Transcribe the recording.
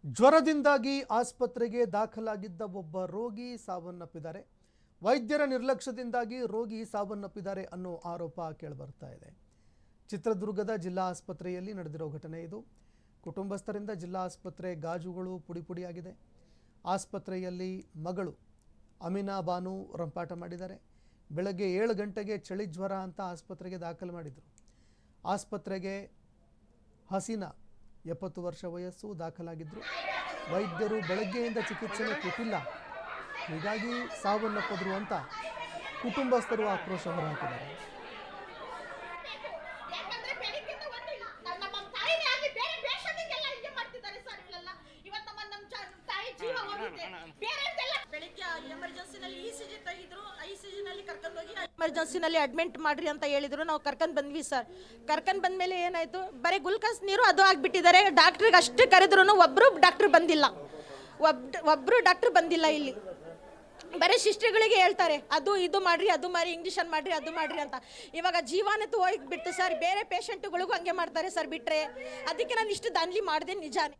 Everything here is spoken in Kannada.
ಜ್ವರದಿಂದಾಗಿ ಆಸ್ಪತ್ರೆಗೆ ದಾಖಲಾಗಿದ್ದ ಒಬ್ಬ ರೋಗಿ ಸಾವನ್ನಪ್ಪಿದ್ದಾರೆ. ವೈದ್ಯರ ನಿರ್ಲಕ್ಷ್ಯದಿಂದಾಗಿ ರೋಗಿ ಸಾವನ್ನಪ್ಪಿದ್ದಾರೆ ಅನ್ನೋ ಆರೋಪ ಕೇಳಿಬರ್ತಾ ಇದೆ. ಚಿತ್ರದುರ್ಗದ ಜಿಲ್ಲಾ ಆಸ್ಪತ್ರೆಯಲ್ಲಿ ನಡೆದಿರೋ ಘಟನೆ ಇದು. ಕುಟುಂಬಸ್ಥರಿಂದ ಜಿಲ್ಲಾ ಆಸ್ಪತ್ರೆ ಗಾಜುಗಳು ಪುಡಿಪುಡಿಯಾಗಿದೆ. ಆಸ್ಪತ್ರೆಯಲ್ಲಿ ಮಗಳು ಅಮಿನಾ ಬಾನು ರಂಪಾಟ ಮಾಡಿದ್ದಾರೆ. ಬೆಳಗ್ಗೆ 7 ಗಂಟೆಗೆ ಚಳಿ ಜ್ವರ ಅಂತ ಆಸ್ಪತ್ರೆಗೆ ದಾಖಲು ಮಾಡಿದರು. ಆಸ್ಪತ್ರೆಗೆ ಹಸೀನಾ 70 ವರ್ಷ ವಯಸ್ಸು ದಾಖಲಾಗಿದ್ದರು. ವೈದ್ಯರು ಬೆಳಗ್ಗೆಯಿಂದ ಚಿಕಿತ್ಸೆ ಕೊಟ್ಟಿಲ್ಲ, ಹೀಗಾಗಿ ಸಾವನ್ನಪ್ಪಿದ್ರು ಅಂತ ಕುಟುಂಬಸ್ಥರು ಆಕ್ರೋಶ ಹೊರಹಾಕಿದ್ದಾರೆ. ಎಮರ್ಜೆನ್ಸಿನಲ್ಲಿ ಅಡ್ಮಿಟ್ ಮಾಡ್ರಿ ಅಂತ ಹೇಳಿದ್ರು. ನಾವು ಕರ್ಕೊಂಡು ಬಂದ್ವಿ ಸರ್. ಕರ್ಕೊಂಡು ಬಂದ್ಮೇಲೆ ಏನಾಯ್ತು, ಬರೀ ಗ್ಲೂಕೋಸ್ ನೀರು ಅದು ಆಗಿಬಿಟ್ಟಿದ್ದಾರೆ. ಡಾಕ್ಟ್ರಿಗೆ ಅಷ್ಟು ಕರೆದ್ರು ಒಬ್ಬರು ಡಾಕ್ಟ್ರ್ ಬಂದಿಲ್ಲ. ಒಬ್ಬರು ಡಾಕ್ಟ್ರ್ ಬಂದಿಲ್ಲ. ಇಲ್ಲಿ ಬರೀ ಸಿಸ್ಟರ್ಗಳಿಗೆ ಹೇಳ್ತಾರೆ ಅದು ಇದು ಮಾಡ್ರಿ, ಅದು ಮಾಡಿ, ಇಂಜೆಕ್ಷನ್ ಮಾಡ್ರಿ, ಅದು ಮಾಡ್ರಿ ಅಂತ. ಇವಾಗ ಜೀವಾನತ್ತು ಹೋಗಿಬಿಟ್ಟು ಸರ್. ಬೇರೆ ಪೇಷಂಟ್ಗಳಿಗೂ ಹಂಗೆ ಮಾಡ್ತಾರೆ ಸರ್ ಬಿಟ್ಟರೆ. ಅದಕ್ಕೆ ನಾನು ಇಷ್ಟು ದಾನ್ಲಿ ಮಾಡಿದೆ ನಿಜಾನೇ.